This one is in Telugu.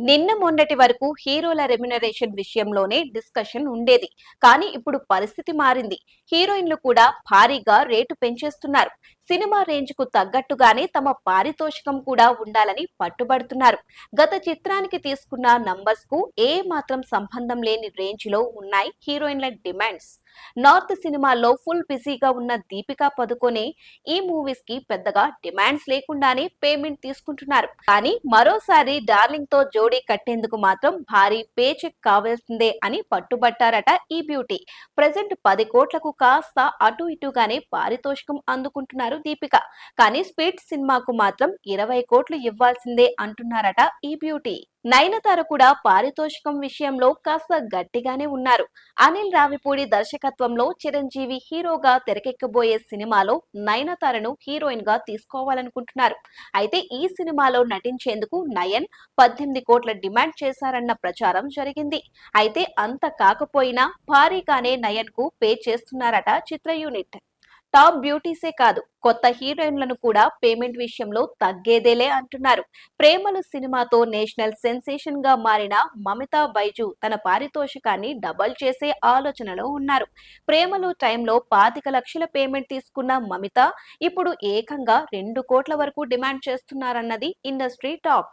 నిన్న మొన్నటి వరకు హీరోల రెమ్యునరేషన్ విషయంలోనే డిస్కషన్ ఉండేది. కానీ ఇప్పుడు పరిస్థితి మారింది. హీరోయిన్లు కూడా భారీగా రేటు పెంచేస్తున్నారు. సినిమా రేంజ్ కు తగ్గట్టుగానే తమ పారితోషికం కూడా ఉండాలని పట్టుబడుతున్నారు. గత చిత్రానికి తీసుకున్న నంబర్స్ కు ఏ మాత్రం సంబంధం లేని రేంజ్ లో ఉన్నాయి హీరోయిన్ల డిమాండ్స్. నార్త్ సినిమాల్లో ఫుల్ బిజీగా ఉన్న దీపికా పదుకొనే ఈ మూవీస్ కి పెద్దగా డిమాండ్స్ లేకుండానే పేమెంట్ తీసుకుంటున్నారు. కానీ మరోసారి డార్లింగ్ తో జోడీ కట్టేందుకు మాత్రం భారీ పే చెక్ కావాల్సిందే అని పట్టుబట్టారట ఈ బ్యూటీ. ప్రెజెంట్ 10 కోట్లకు కాస్త అటు ఇటుగానే పారితోషికం అందుకుంటున్నారు దీపిక. కానీ స్పీడ్ సినిమాకు మాత్రం 20 కోట్లు ఇవ్వాల్సిందే అంటున్నారట ఈ బ్యూటీ. నయనతార కూడా పారితోషికం విషయంలో కాస్త గట్టిగానే ఉన్నారు. అనిల్ రావిపూడి దర్శకత్వంలో చిరంజీవి హీరోగా తెరకెక్కబోయే సినిమాలో నయనతారను హీరోయిన్ గా తీసుకోవాలనుకుంటున్నారు. అయితే ఈ సినిమాలో నటించేందుకు నయన్ 18 కోట్ల డిమాండ్ చేశారన్న ప్రచారం జరిగింది. అయితే అంత కాకపోయినా భారీగానే నయన్ కు పే చేస్తున్నారట చిత్ర యూనిట్. టాప్ బ్యూటీసే కాదు, కొత్త హీరోయిన్లను కూడా పేమెంట్ విషయంలో తగ్గేదేలే అంటున్నారు. ప్రేమలు సినిమాతో నేషనల్ సెన్సేషన్ గా మారిన మమితా బైజు తన పారితోషికాన్ని డబల్ చేసే ఆలోచనలో ఉన్నారు. ప్రేమలు టైంలో 25 లక్షల పేమెంట్ తీసుకున్న మమిత ఇప్పుడు ఏకంగా 2 కోట్ల వరకు డిమాండ్ చేస్తున్నారన్నది ఇండస్ట్రీ టాక్.